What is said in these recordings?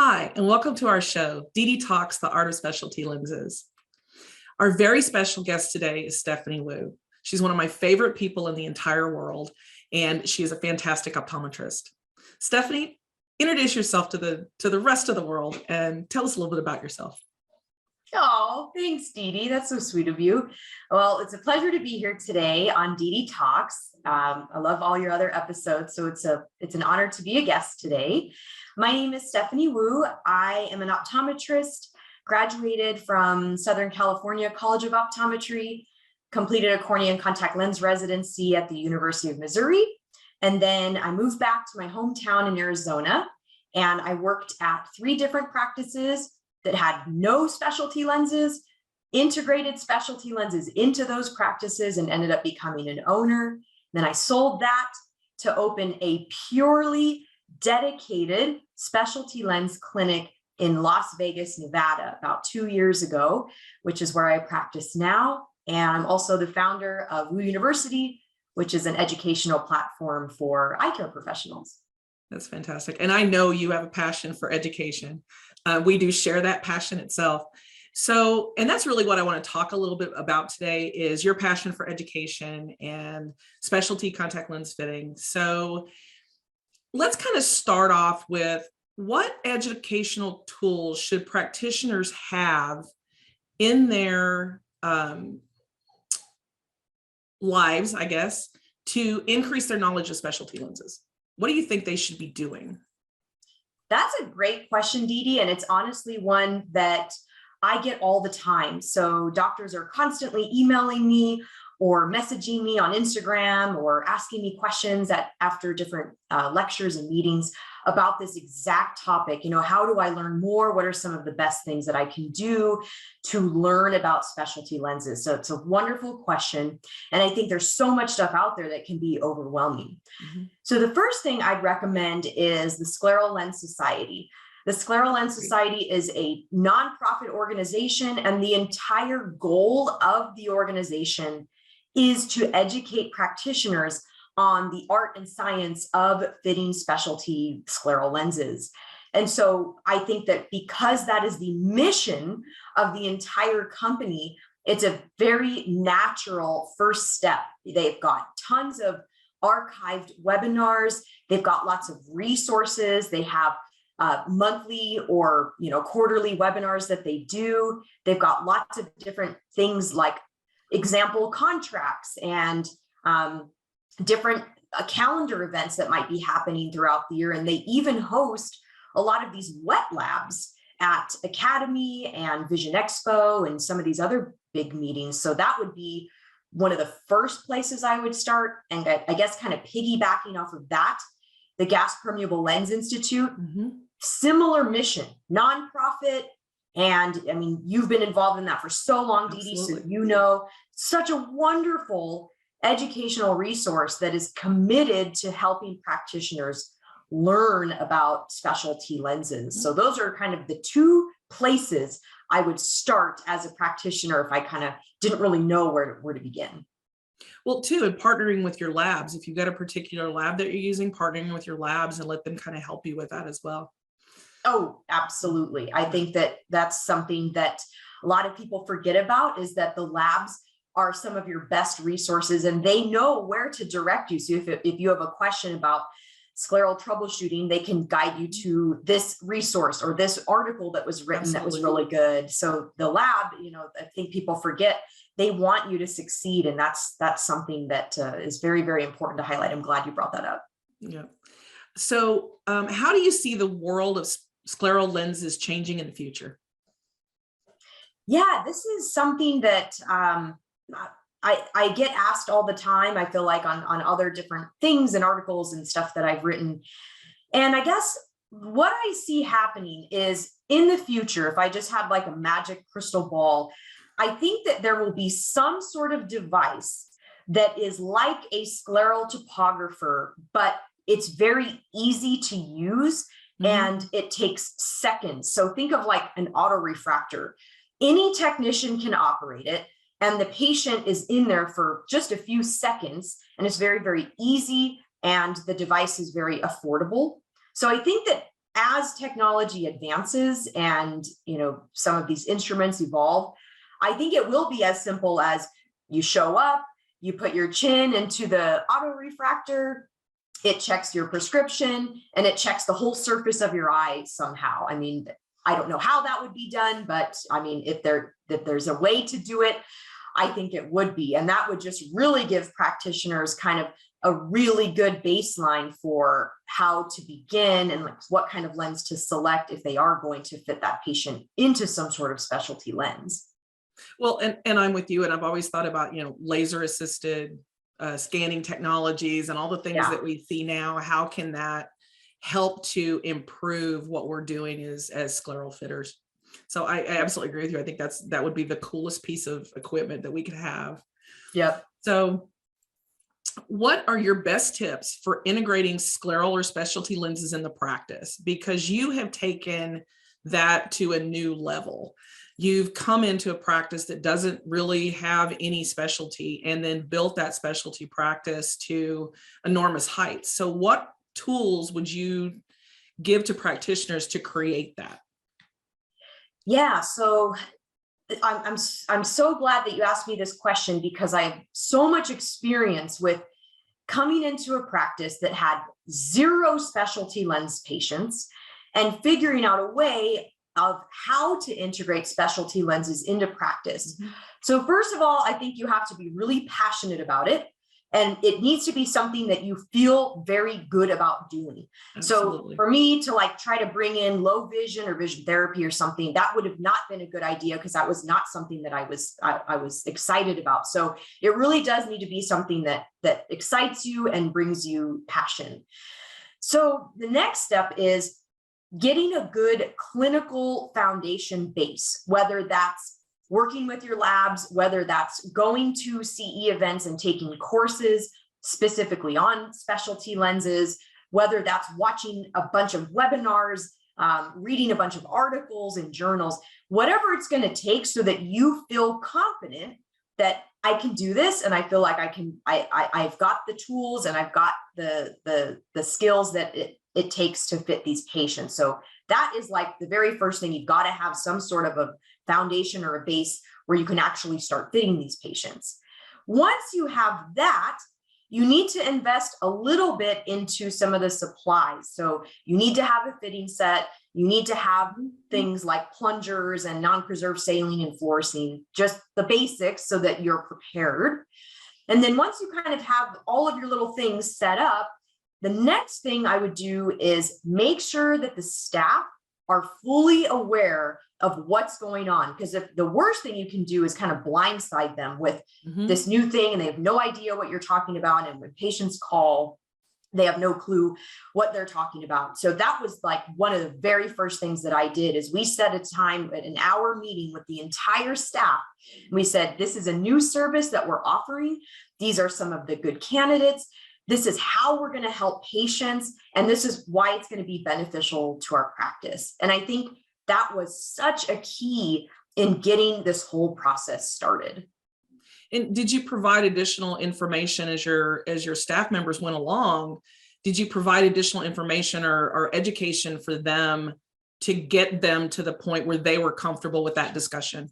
Hi, and welcome to our show, Dede Talks, the Art of Specialty Lenses. Our very special guest today is Stephanie Wu. She's one of my favorite people in the entire world, and she is a fantastic optometrist. Stephanie, introduce yourself to the rest of the world and tell us a little bit about yourself. Oh, thanks, Dede. That's so sweet of you. Well, it's a pleasure to be here today on Dede Talks. I love all your other episodes, so it's an honor to be a guest today. My name is Stephanie Wu. I am an optometrist, graduated from Southern California College of Optometry, completed a cornea and contact lens residency at the University of Missouri, and then I moved back to my hometown in Arizona, and I worked at 3 different practices that had no specialty lenses, integrated specialty lenses into those practices, and ended up becoming an owner. Then I sold that to open a purely dedicated specialty lens clinic in Las Vegas, Nevada, about 2 years ago, which is where I practice now. And I'm also the founder of Wu University, which is an educational platform for eye care professionals. That's fantastic. And I know you have a passion for education. We do share that passion itself. So, and that's really what I want to talk a little bit about today is your passion for education and specialty contact lens fitting. So let's kind of start off with what educational tools should practitioners have in their lives, I guess, to increase their knowledge of specialty lenses? What do you think they should be doing? That's a great question, Dede, and it's honestly one that I get all the time. So doctors are constantly emailing me or messaging me on Instagram or asking me questions after different lectures and meetings about this exact topic. You know, how do I learn more? What are some of the best things that I can do to learn about specialty lenses? So it's a wonderful question. And I think there's so much stuff out there that can be overwhelming. Mm-hmm. So the first thing I'd recommend is the Scleral Lens Society. The Scleral Lens Society is a nonprofit organization, and the entire goal of the organization is to educate practitioners on the art and science of fitting specialty scleral lenses. And so I think that because that is the mission of the entire company, it's a very natural first step. They've got tons of archived webinars. They've got lots of resources. They have monthly or quarterly webinars that they do. They've got lots of different things like example contracts and different calendar events that might be happening throughout the year. And they even host a lot of these wet labs at Academy and Vision Expo and some of these other big meetings. So that would be one of the first places I would start. And I guess kind of piggybacking off of that, the Gas Permeable Lens Institute, similar mission, nonprofit. And I mean, you've been involved in that for so long, Dede, so you know, such a wonderful educational resource that is committed to helping practitioners learn about specialty lenses. So those are kind of the 2 places I would start as a practitioner if I kind of didn't really know where to begin. Well, too, and partnering with your labs. If you've got a particular lab that you're using, partnering with your labs and let them kind of help you with that as well. Oh, absolutely. I think that that's something that a lot of people forget about, is that the labs are some of your best resources and they know where to direct you. So if you have a question about scleral troubleshooting, they can guide you to this resource or this article that was written that was really good. So the lab, I think people forget, they want you to succeed. And that's something that is very, very important to highlight. I'm glad you brought that up. Yeah. So how do you see the world of scleral lenses changing in the future? Yeah, this is something that I get asked all the time. I feel like on other different things and articles and stuff that I've written. And I guess what I see happening is in the future, if I just had like a magic crystal ball, I think that there will be some sort of device that is like a scleral topographer, but it's very easy to use and it takes seconds. So think of like an autorefractor. Any technician can operate it, and the patient is in there for just a few seconds, and it's very, very easy, and the device is very affordable. So I think that as technology advances and, some of these instruments evolve, I think it will be as simple as you show up, you put your chin into the autorefractor, it checks your prescription, and it checks the whole surface of your eye somehow. I mean, I don't know how that would be done, but I mean, if there's a way to do it, I think it would be. And that would just really give practitioners kind of a really good baseline for how to begin and like what kind of lens to select if they are going to fit that patient into some sort of specialty lens. Well, and I'm with you. And I've always thought about, laser assisted scanning technologies and all the things that we see now. How can that help to improve what we're doing as scleral fitters? So I absolutely agree with you. I think that would be the coolest piece of equipment that we could have. Yep. So what are your best tips for integrating scleral or specialty lenses in the practice? Because you have taken that to a new level. You've come into a practice that doesn't really have any specialty and then built that specialty practice to enormous heights. So what tools would you give to practitioners to create that? Yeah, so I'm so glad that you asked me this question, because I have so much experience with coming into a practice that had 0 specialty lens patients and figuring out a way of how to integrate specialty lenses into practice. Mm-hmm. So first of all, I think you have to be really passionate about it, and it needs to be something that you feel very good about doing. Absolutely. So for me to try to bring in low vision or vision therapy or something, that would have not been a good idea, because that was not something that I was excited about. So it really does need to be something that excites you and brings you passion. So the next step is getting a good clinical foundation base, whether that's working with your labs, whether that's going to CE events and taking courses specifically on specialty lenses, whether that's watching a bunch of webinars, reading a bunch of articles and journals, whatever it's going to take so that you feel confident that I can do this, and I feel like I've got the tools and I've got the skills that it takes to fit these patients. So that is the very first thing. You've got to have some sort of a foundation or a base where you can actually start fitting these patients. Once you have that, you need to invest a little bit into some of the supplies. So you need to have a fitting set. You need to have things like plungers and non-preserved saline and fluorescein, just the basics so that you're prepared. And then once you kind of have all of your little things set up, the next thing I would do is make sure that the staff are fully aware of what's going on. Because if the worst thing you can do is kind of blindside them with this new thing and they have no idea what you're talking about. And when patients call, they have no clue what they're talking about. So that was one of the very first things that I did is we set a time at an hour meeting with the entire staff. We said, this is a new service that we're offering. These are some of the good candidates. This is how we're going to help patients. And this is why it's going to be beneficial to our practice. And I think that was such a key in getting this whole process started. And did you provide additional information as your staff members went along? Did you provide additional information or education for them to get them to the point where they were comfortable with that discussion?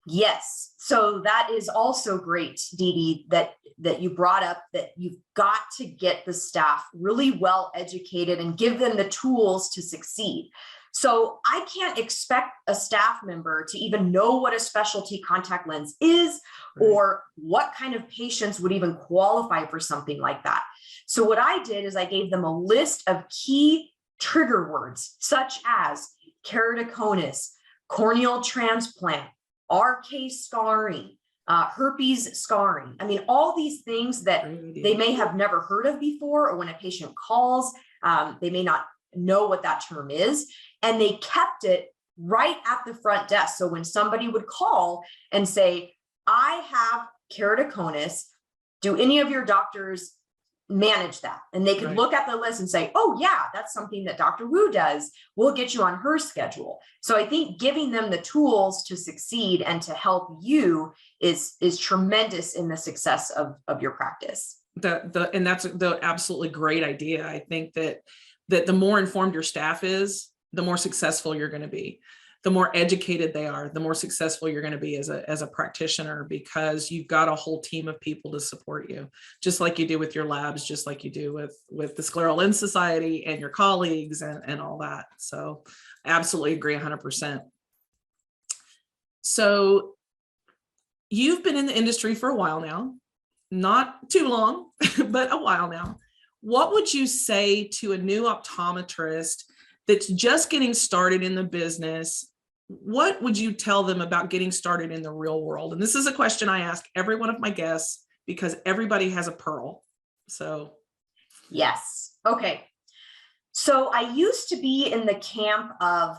Yes. So that is also great, Dede, that you brought up, that you've got to get the staff really well educated and give them the tools to succeed. So I can't expect a staff member to even know what a specialty contact lens is or what kind of patients would even qualify for something like that. So what I did is I gave them a list of key trigger words, such as keratoconus, corneal transplant, RK scarring, herpes scarring. I mean, all these things that they may have never heard of before, or when a patient calls, they may not know what that term is. And they kept it right at the front desk. So when somebody would call and say, I have keratoconus, do any of your doctors manage that? And they could look at the list and say, oh yeah, that's something that Dr. Wu does. We'll get you on her schedule. So I think giving them the tools to succeed and to help you is tremendous in the success of your practice. And that's the absolutely great idea. I think that that the more informed your staff is, the more successful you're going to be. The more educated they are, the more successful you're going to be as a practitioner, because you've got a whole team of people to support you, just like you do with your labs, just like you do with the Scleral Lens Society and your colleagues and all that. So absolutely agree 100%. So you've been in the industry for a while now, not too long, but a while now. What would you say to a new optometrist that's just getting started in the business? What would you tell them about getting started in the real world? And this is a question I ask every one of my guests because everybody has a pearl. So. Yes. Okay. So I used to be in the camp of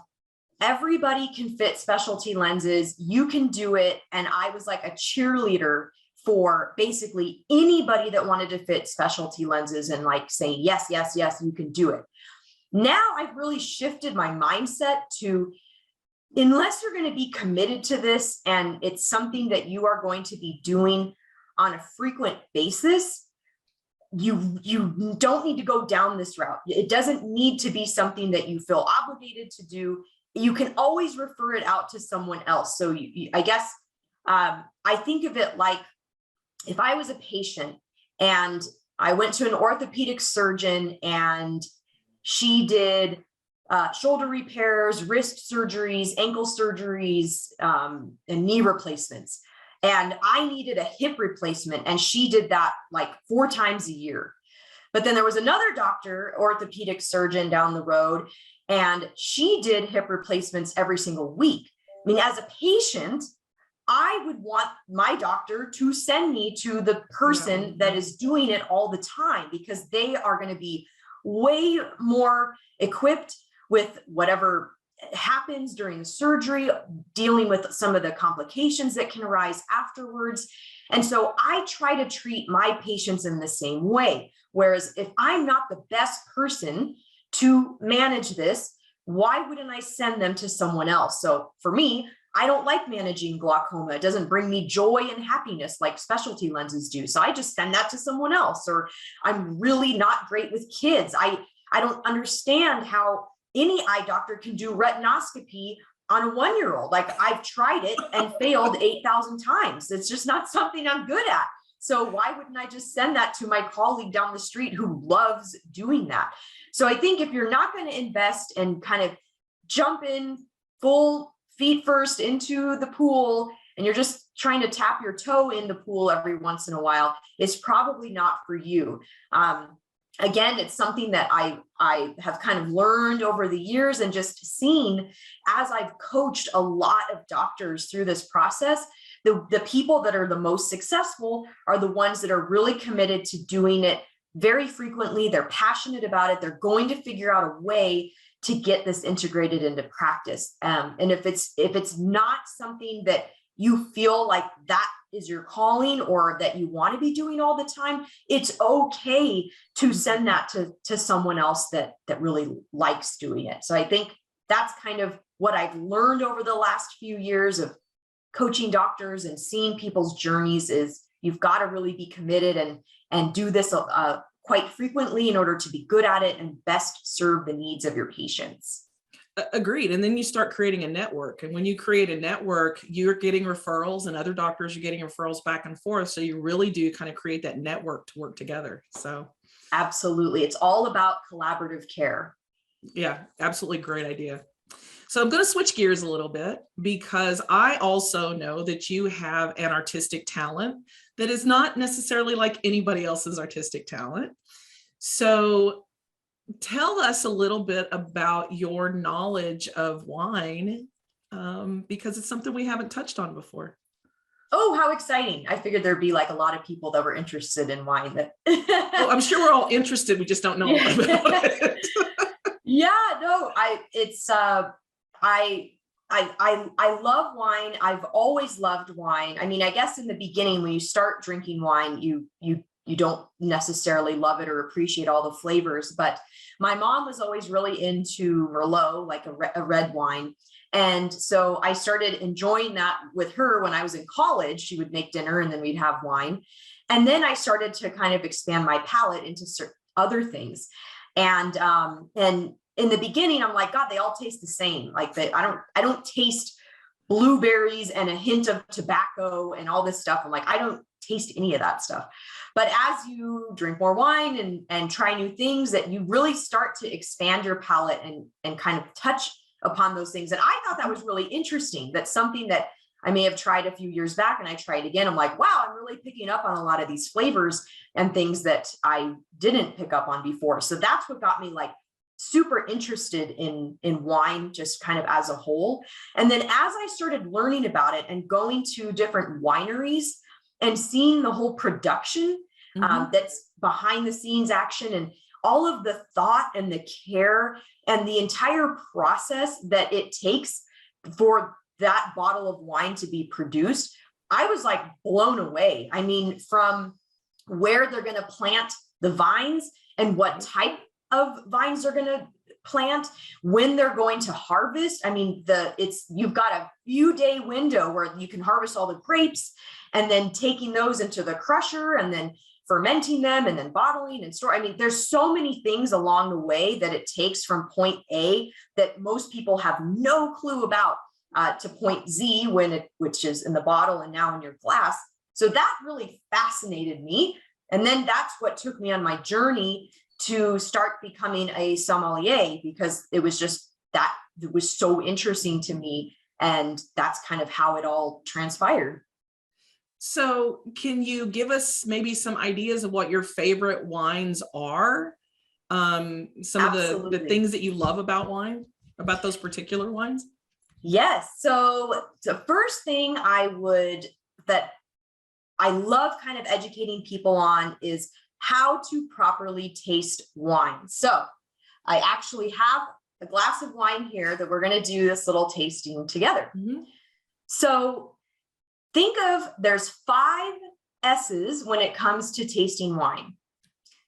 everybody can fit specialty lenses. You can do it. And I was like a cheerleader for basically anybody that wanted to fit specialty lenses and like saying, yes, yes, yes, you can do it. Now I've really shifted my mindset to, unless you're going to be committed to this and it's something that you are going to be doing on a frequent basis, you don't need to go down this route. It doesn't need to be something that you feel obligated to do. You can always refer it out to someone else. So I guess I think of it like if I was a patient and I went to an orthopedic surgeon and she did shoulder repairs, wrist surgeries, ankle surgeries, and knee replacements. And I needed a hip replacement, and she did that like 4 times a year. But then there was another doctor, orthopedic surgeon down the road, and she did hip replacements every single week. I mean, as a patient, I would want my doctor to send me to the person that is doing it all the time, because they are going to be way more equipped with whatever happens during the surgery, dealing with some of the complications that can arise afterwards. And so I try to treat my patients in the same way. Whereas if I'm not the best person to manage this, why wouldn't I send them to someone else? So for me, I don't like managing glaucoma. It doesn't bring me joy and happiness like specialty lenses do. So I just send that to someone else. Or I'm really not great with kids. I don't understand how any eye doctor can do retinoscopy on a 1-year-old. Like, I've tried it and failed 8,000 times. It's just not something I'm good at. So why wouldn't I just send that to my colleague down the street who loves doing that? So I think if you're not going to invest and kind of jump in full feet first into the pool, and you're just trying to tap your toe in the pool every once in a while, it's probably not for you. Again, it's something that I have kind of learned over the years, and just seen as I've coached a lot of doctors through this process. The people that are the most successful are the ones that are really committed to doing it very frequently. They're passionate about it. They're going to figure out a way to get this integrated into practice. And if it's not something that you feel like that is your calling, or that you want to be doing all the time, it's okay to send that to someone else that really likes doing it. So I think that's kind of what I've learned over the last few years of coaching doctors and seeing people's journeys, is you've got to really be committed and do this quite frequently in order to be good at it and best serve the needs of your patients. Agreed. And then you start creating a network. And when you create a network, you're getting referrals, and other doctors are getting referrals back and forth. So you really do kind of create that network to work together. So absolutely. It's all about collaborative care. Yeah, absolutely. Great idea. So I'm going to switch gears a little bit, because I also know that you have an artistic talent that is not necessarily like anybody else's artistic talent. So tell us a little bit about your knowledge of wine, because it's something we haven't touched on before. Oh, how exciting. I figured there'd be like a lot of people that were interested in wine. Well, I'm sure we're all interested. We just don't know a lot about it. Yeah, no, I love wine. I've always loved wine. I mean, I guess in the beginning, when you start drinking wine, you don't necessarily love it or appreciate all the flavors, but my mom was always really into Merlot, like a red wine. And so I started enjoying that with her when I was in college. She would make dinner and then we'd have wine. And then I started to kind of expand my palate into other things. And in the beginning, I'm like, God, they all taste the same. Like I don't taste blueberries and a hint of tobacco and all this stuff. I'm like, I don't taste any of that stuff. But as you drink more wine and try new things, that you really start to expand your palate and kind of touch upon those things. And I thought that was really interesting. That's something that I may have tried a few years back, and I tried again. I'm like, wow, I'm really picking up on a lot of these flavors and things that I didn't pick up on before. So that's what got me like super interested in wine, just kind of as a whole. And then as I started learning about it and going to different wineries and seeing the whole production that's behind the scenes action and all of the thought and the care and the entire process that it takes for that bottle of wine to be produced, I was like blown away. I mean, from where they're going to plant the vines and what type of vines they're going to plant, when they're going to harvest. I mean, you've got a few day window where you can harvest all the grapes, and then taking those into the crusher and then fermenting them and then bottling and store. I mean, there's so many things along the way that it takes from point A that most people have no clue about to point Z, which is in the bottle and now in your glass. So that really fascinated me. And then that's what took me on my journey to start becoming a sommelier, because it was just that it was so interesting to me. And that's kind of how it all transpired. So can you give us maybe some ideas of what your favorite wines are? Some Absolutely. of the things that you love about wine, about those particular wines? Yes. So the first thing that I love kind of educating people on is how to properly taste wine. So I actually have a glass of wine here that we're going to do this little tasting together. So think of, there's 5 S's when it comes to tasting wine.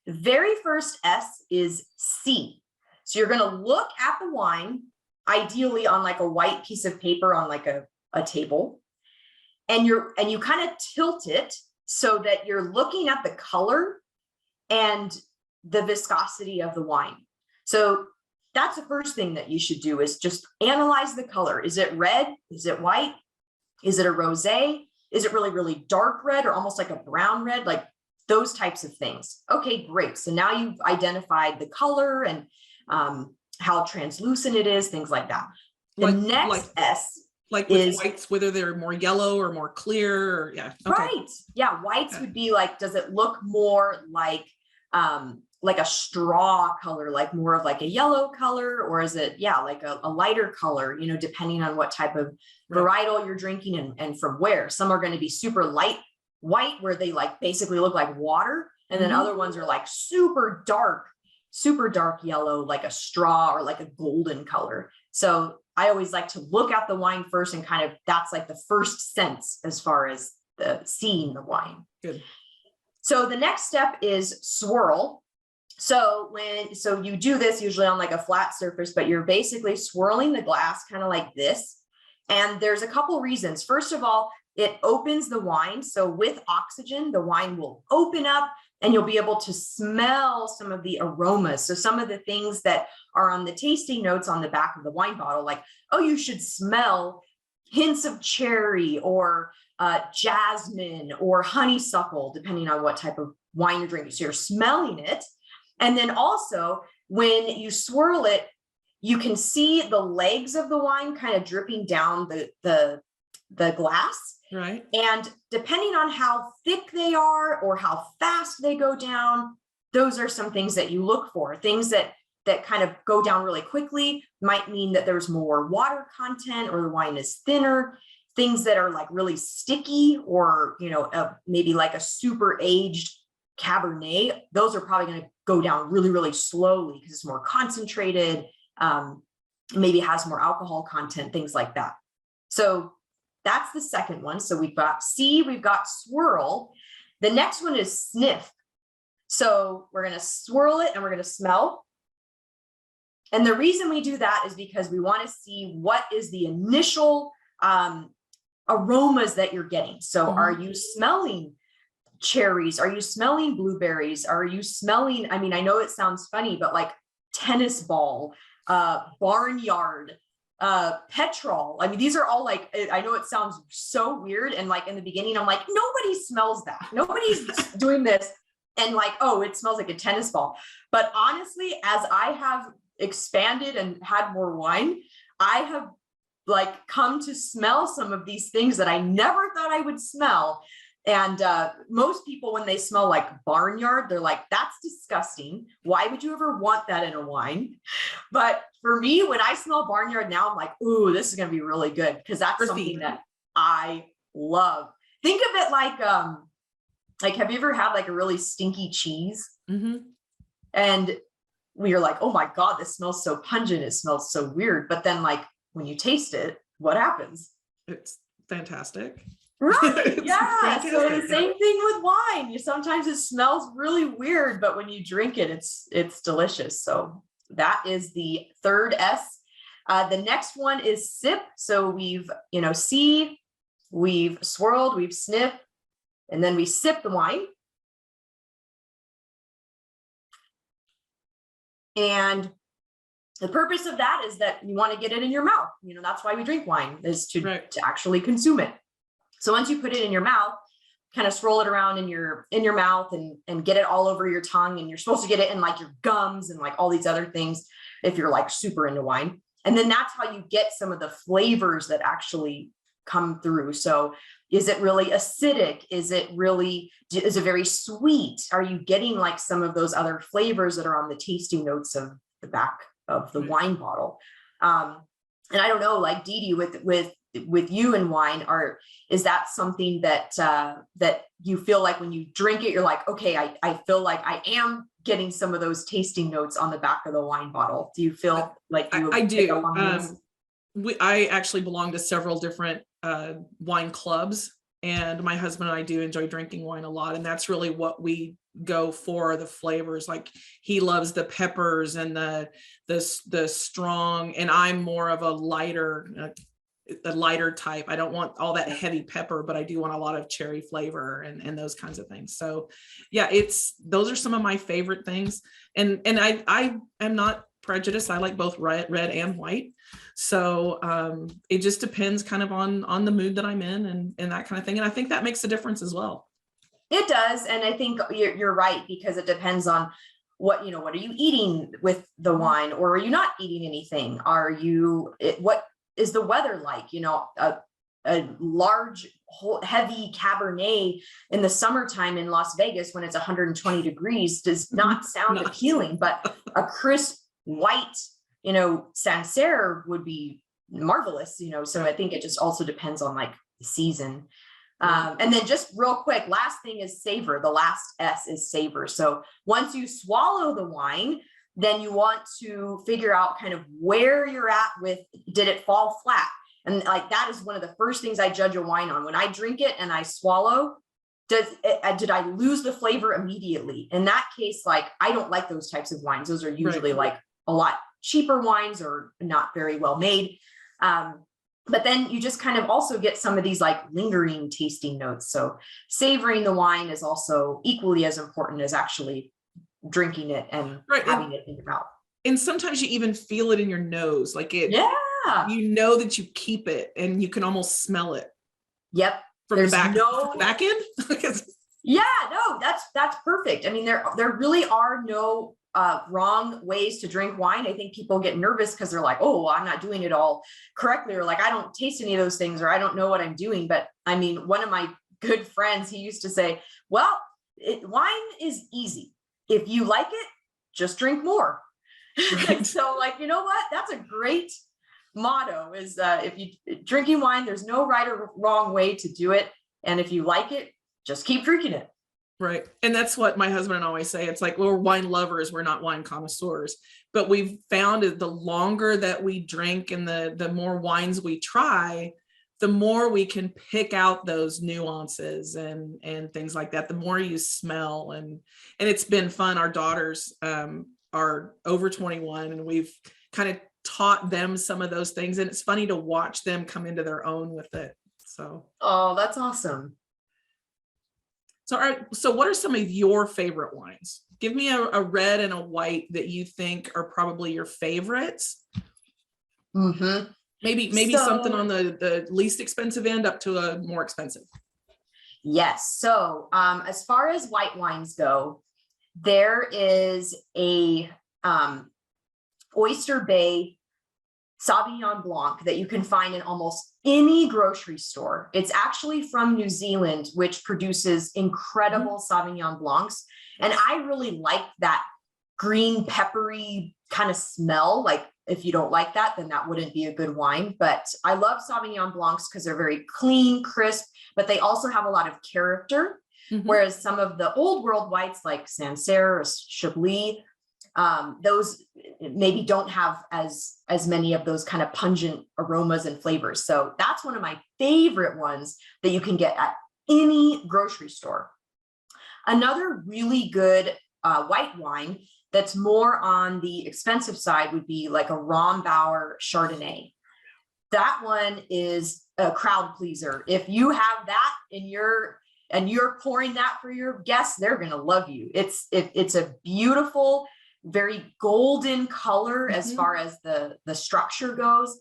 The very first S is see. So you're going to look at the wine, ideally on like a white piece of paper on like a table, and you kind of tilt it so that you're looking at the color and the viscosity of the wine. So that's the first thing that you should do, is just analyze the color. Is it red? Is it white? Is it a rosé? Is it really, really dark red or almost like a brown red? Like those types of things. Okay, great. So now you've identified the color and how translucent it is, things like that. The next S, like with whites, whether they're more yellow or more clear, or okay. Right. Yeah. Whites would be like, does it look more like a straw color, like more of like a yellow color, or is it, like a lighter color, depending on what type of varietal you're drinking and from where. Some are going to be super light white, where they like basically look like water. And then other ones are like super dark yellow, like a straw or like a golden color. So I always like to look at the wine first, and kind of, that's like the first sense as far as the seeing the wine. Good. So the next step is swirl. So you do this usually on like a flat surface, but you're basically swirling the glass kind of like this. And there's a couple reasons. First of all, it opens the wine. So with oxygen, the wine will open up and you'll be able to smell some of the aromas. So some of the things that are on the tasting notes on the back of the wine bottle, like, oh, you should smell hints of cherry or jasmine or honeysuckle, depending on what type of wine you're drinking. So you're smelling it. And then also when you swirl it, you can see the legs of the wine kind of dripping down the glass. Right. And depending on how thick they are or how fast they go down, those are some things that you look for. Things that kind of go down really quickly might mean that there's more water content or the wine is thinner. Things that are like really sticky or, maybe like a super aged Cabernet, those are probably going to go down really, really slowly because it's more concentrated, maybe has more alcohol content, things like that. So that's the second one. So we've got C, we've got swirl. The next one is sniff. So we're going to swirl it and we're going to smell. And the reason we do that is because we want to see what is the initial aromas that you're getting. So are you smelling cherries? Are you smelling blueberries? Are you smelling, I mean, I know it sounds funny, but like tennis ball, barnyard, petrol. I mean, these are all like, I know it sounds so weird. And like in the beginning, I'm like, nobody smells that. Nobody's doing this. And like, oh, it smells like a tennis ball. But honestly, as I have expanded and had more wine, I have like come to smell some of these things that I never thought I would smell. And most people, when they smell like barnyard, they're like, that's disgusting. Why would you ever want that in a wine? But for me, when I smell barnyard now, I'm like, ooh, this is going to be really good. Because that's something that I love. Think of it like, have you ever had like a really stinky cheese? Mm-hmm. And we are like, oh my God, this smells so pungent. It smells so weird. But then like when you taste it, what happens? It's fantastic. Right. Yeah. So the same thing with wine. Sometimes it smells really weird, but when you drink it, it's delicious. So that is the third S. The next one is sip. So we've, see, we've swirled, we've sniffed, and then we sip the wine. And the purpose of that is that you want to get it in your mouth. That's why we drink wine, is to actually consume it. So once you put it in your mouth, kind of swirl it around in your mouth and get it all over your tongue. And you're supposed to get it in like your gums and like all these other things if you're like super into wine. And then that's how you get some of the flavors that actually come through. So is it really acidic? Is it very sweet? Are you getting like some of those other flavors that are on the tasting notes of the back of the wine bottle? And I don't know, like Dede, with you and wine, is that something that that you feel like when you drink it, you're like, okay, I feel like I am getting some of those tasting notes on the back of the wine bottle? Do you feel like you? I do. I actually belong to several different wine clubs, and my husband and I do enjoy drinking wine a lot, and that's really what we go for, the flavors. Like he loves the peppers and the strong, and I'm more of a lighter type. I don't want all that heavy pepper, but I do want a lot of cherry flavor and those kinds of things. So yeah, those are some of my favorite things. And I am not prejudiced. I like both red and white. So it just depends kind of on the mood that I'm in and that kind of thing. And I think that makes a difference as well. It does. And I think you're right, because it depends on what are you eating with the wine, or are you not eating anything? What is the weather like? A large, heavy Cabernet in the summertime in Las Vegas when it's 120 degrees does not sound appealing, but a crisp white, Sancerre would be marvelous, so I think it just also depends on like the season. And then just real quick, last thing is savor. The last S is savor. So once you swallow the wine, then you want to figure out kind of where you're at with, did it fall flat? And like, that is one of the first things I judge a wine on. When I drink it and I swallow, did I lose the flavor immediately? In that case, like, I don't like those types of wines. Those are usually like a lot cheaper wines or not very well made. But then you just kind of also get some of these like lingering tasting notes. So savoring the wine is also equally as important as actually drinking it and having it in your mouth. And sometimes you even feel it in your nose, like it. Yeah. That you keep it and you can almost smell it. Yep. From the back end. Yeah, no, that's perfect. I mean, there really are no wrong ways to drink wine. I think people get nervous because they're like, oh, well, I'm not doing it all correctly, or like, I don't taste any of those things, or I don't know what I'm doing. But I mean, one of my good friends, he used to say, well, wine is easy. If you like it, just drink more. Right. So like, you know what? That's a great motto, is if you drinking wine, there's no right or wrong way to do it. And if you like it, just keep drinking it. Right. And that's what my husband and I always say. It's like, we're wine lovers, we're not wine connoisseurs. But we've found that the longer that we drink and the more wines we try, the more we can pick out those nuances and things like that, the more you smell. And it's been fun. Our daughters are over 21, and we've kind of taught them some of those things. And it's funny to watch them come into their own with it. So. Oh, that's awesome. So, all right, so what are some of your favorite wines? Give me a red and a white that you think are probably your favorites. Mm-hmm. Maybe something on the least expensive end up to a more expensive. Yes. So as far as white wines go, there is a Oyster Bay Sauvignon Blanc that you can find in almost any grocery store. It's actually from New Zealand, which produces incredible Sauvignon Blancs. And I really like that green peppery kind of smell. Like if you don't like that, then that wouldn't be a good wine. But I love Sauvignon Blancs because they're very clean, crisp, but they also have a lot of character. Whereas some of the old world whites like Sancerre or Chablis, those maybe don't have as many of those kind of pungent aromas and flavors. So that's one of my favorite ones that you can get at any grocery store. Another really good white wine that's more on the expensive side would be like a Rombauer Chardonnay. That one is a crowd pleaser. If you have that in your and you're pouring that for your guests, they're going to love you. It's a beautiful, very golden color as far as the structure goes.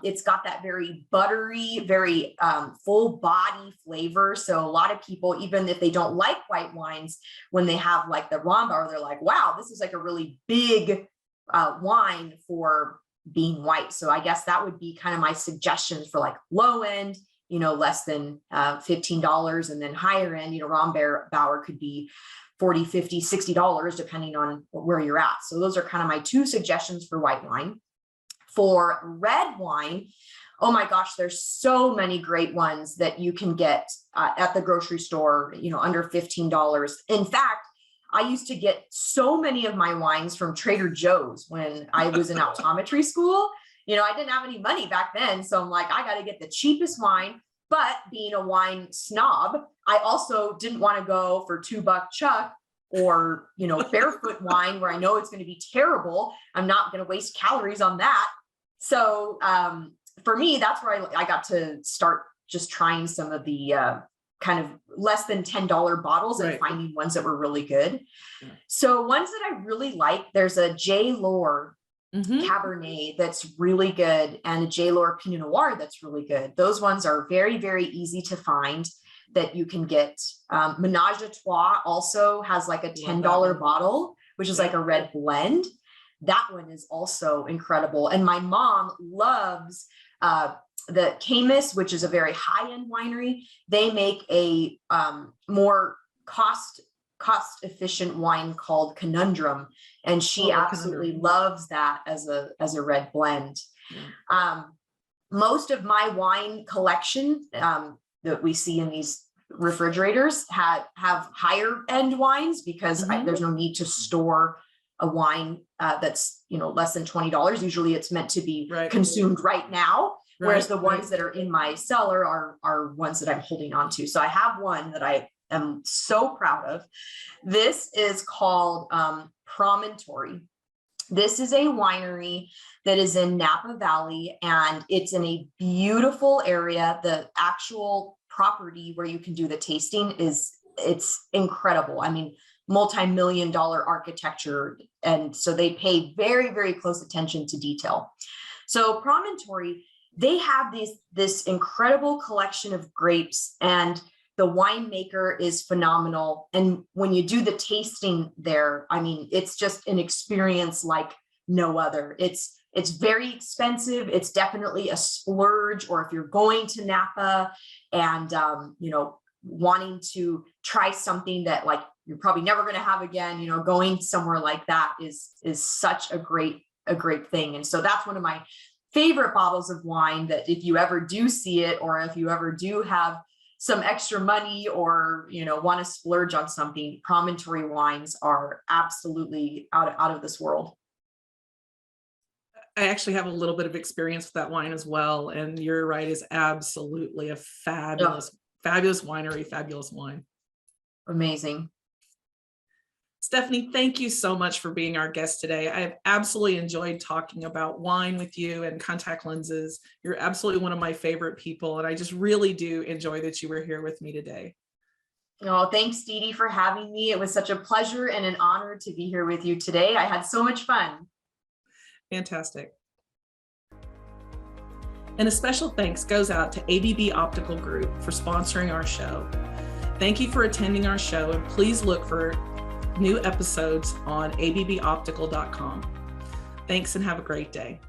It's got that very buttery, very full body flavor. So a lot of people, even if they don't like white wines, when they have like the Rombauer, they're like, wow, this is like a really big wine for being white. So I guess that would be kind of my suggestions for like low end, less than $15, and then higher end, Rombauer could be $40, $50, $60, depending on where you're at. So those are kind of my two suggestions for white wine. For red wine, oh my gosh, there's so many great ones that you can get at the grocery store, under $15. In fact, I used to get so many of my wines from Trader Joe's when I was in optometry school. I didn't have any money back then. So I'm like, I got to get the cheapest wine. But being a wine snob, I also didn't want to go for $2 Chuck or, barefoot wine where I know it's going to be terrible. I'm not going to waste calories on that. So for me, that's where I got to start just trying some of the kind of less than $10 bottles and finding ones that were really good. Yeah. So ones that I really like, there's a J. Lohr Cabernet that's really good, and a J. Lohr Pinot Noir that's really good. Those ones are very, very easy to find that you can get. Menage a Trois also has like a $10 bottle, which is like a red blend. That one is also incredible. And my mom loves the Camus, which is a very high-end winery. They make a more cost efficient wine called Conundrum, and she absolutely loves that as a red blend. Most of my wine collection that we see in these refrigerators have higher end wines because there's no need to store a wine that's less than $20. Usually it's meant to be consumed right now. Whereas the ones that are in my cellar are ones that I'm holding on to. So I have one that I am so proud of. This is called Promontory. This is a winery that is in Napa Valley, and it's in a beautiful area. The actual property where you can do the tasting it's incredible. I mean, multi-million-dollar architecture. And so they pay very, very close attention to detail. So Promontory, they have this incredible collection of grapes, and the winemaker is phenomenal. And when you do the tasting there, I mean, it's just an experience like no other. It's very expensive. It's definitely a splurge. Or if you're going to Napa and, wanting to try something that like you're probably never going to have again, going somewhere like that is such a great thing. And so that's one of my favorite bottles of wine that if you ever do see it, or if you ever do have some extra money or, want to splurge on something, Promontory wines are absolutely out of this world. I actually have a little bit of experience with that wine as well. And you're right, is absolutely a fabulous winery, fabulous wine. Amazing. Stephanie, thank you so much for being our guest today. I've absolutely enjoyed talking about wine with you and contact lenses. You're absolutely one of my favorite people, and I just really do enjoy that you were here with me today. Oh, thanks, Dede, for having me. It was such a pleasure and an honor to be here with you today. I had so much fun. Fantastic. And a special thanks goes out to ABB Optical Group for sponsoring our show. Thank you for attending our show, and please look for new episodes on abboptical.com. Thanks and have a great day.